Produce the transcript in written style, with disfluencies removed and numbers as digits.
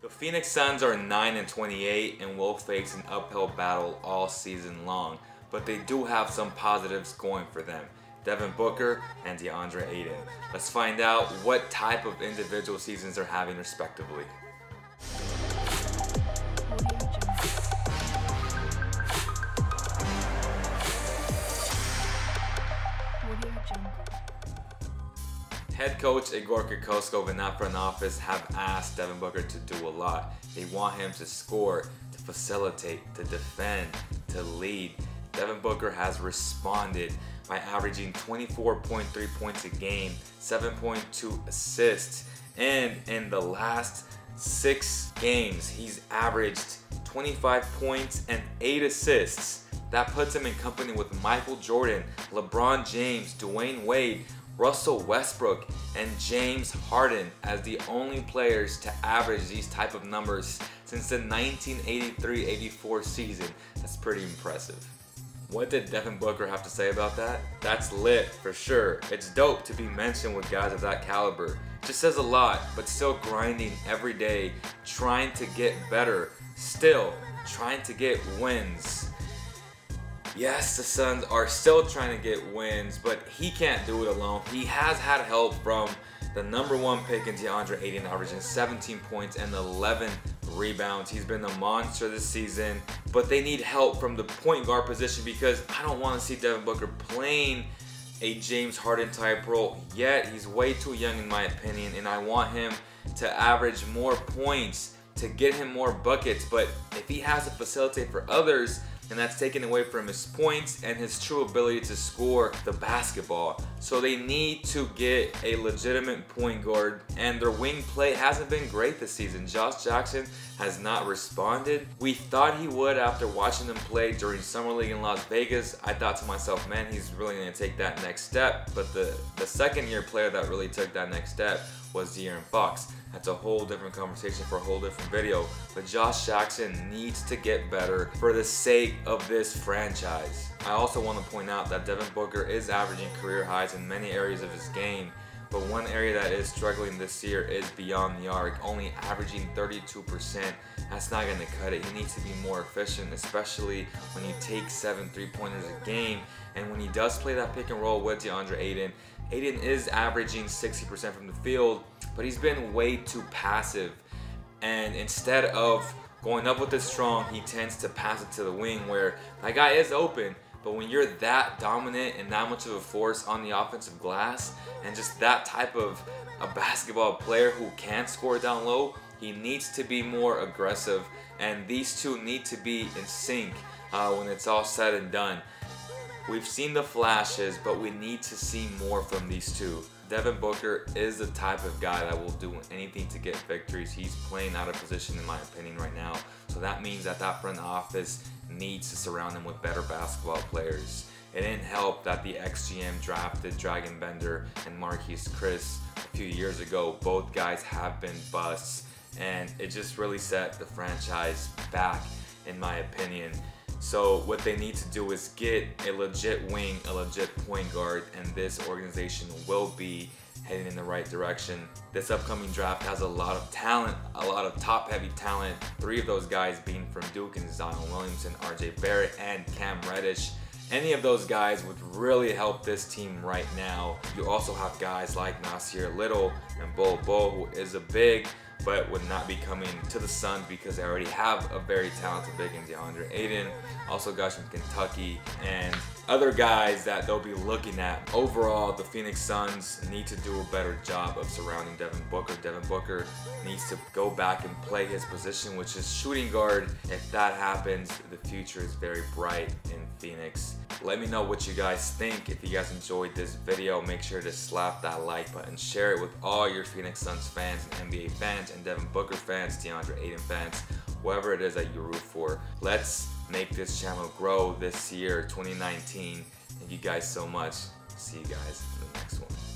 The Phoenix Suns are 9-28 and will face an uphill battle all season long, but they do have some positives going for them. Devin Booker and DeAndre Ayton. Let's find out what type of individual seasons they're having respectively. Head coach Igor Kokoskov and that front office have asked Devin Booker to do a lot. They want him to score, to facilitate, to defend, to lead. Devin Booker has responded by averaging 24.3 points a game, 7.2 assists, and in the last 6 games, he's averaged 25 points and 8 assists. That puts him in company with Michael Jordan, LeBron James, Dwyane Wade, Russell Westbrook, and James Harden as the only players to average these type of numbers since the 1983-84 season. That's pretty impressive. What did Devin Booker have to say about that? That's lit for sure. It's dope to be mentioned with guys of that caliber. It just says a lot, but still grinding every day, trying to get better, still trying to get wins. Yes, the Suns are still trying to get wins, but he can't do it alone. He has had help from the #1 pick in DeAndre Ayton, averaging 17 points and 11 rebounds. He's been a monster this season, but they need help from the point guard position because I don't want to see Devin Booker playing a James Harden type role yet. He's way too young in my opinion, and I want him to average more points to get him more buckets, but if he has to facilitate for others, and that's taken away from his points and his true ability to score the basketball. So they need to get a legitimate point guard, and their wing play hasn't been great this season. Josh Jackson has not responded. We thought he would after watching him play during Summer League in Las Vegas. I thought to myself, man, he's really gonna take that next step. But the second year player that really took that next step was De'Aaron Fox. That's a whole different conversation for a whole different video. But Josh Jackson needs to get better for the sake of this franchise. I also want to point out that Devin Booker is averaging career highs in many areas of his game, but one area that is struggling this year is beyond the arc, only averaging 32%. That's not going to cut it. He needs to be more efficient, especially when you take 7 3-pointers a game. And when he does play that pick and roll with DeAndre Ayton, Ayton is averaging 60% from the field, but he's been way too passive. And instead of going up with it strong, he tends to pass it to the wing where that guy is open. But when you're that dominant and that much of a force on the offensive glass, and just that type of a basketball player who can score down low, he needs to be more aggressive. And these two need to be in sync when it's all said and done. We've seen the flashes, but we need to see more from these two. Devin Booker is the type of guy that will do anything to get victories. He's playing out of position in my opinion right now. So that means that that front office needs to surround him with better basketball players. It didn't help that the ex-GM drafted Dragon Bender and Marquise Chris a few years ago. Both guys have been busts, and it just really set the franchise back in my opinion. So what they need to do is get a legit wing, a legit point guard, and this organization will be heading in the right direction. This upcoming draft has a lot of talent, a lot of top-heavy talent. 3 of those guys being from Duke and Zion Williamson, RJ Barrett, and Cam Reddish. Any of those guys would really help this team right now. You also have guys like Nasir Little and Bol Bol, who is a big, but would not be coming to the Suns because they already have a very talented big in DeAndre Ayton. Also guys from Kentucky and other guys that they'll be looking at. Overall, the Phoenix Suns need to do a better job of surrounding Devin Booker. Devin Booker needs to go back and play his position, which is shooting guard. If that happens, the future is very bright in Phoenix. Let me know what you guys think. If you guys enjoyed this video, make sure to slap that like button. Share it with all your Phoenix Suns fans and NBA fans and Devin Booker fans, DeAndre Ayton fans, whoever it is that you root for. Let's make this channel grow this year, 2019. Thank you guys so much. See you guys in the next one.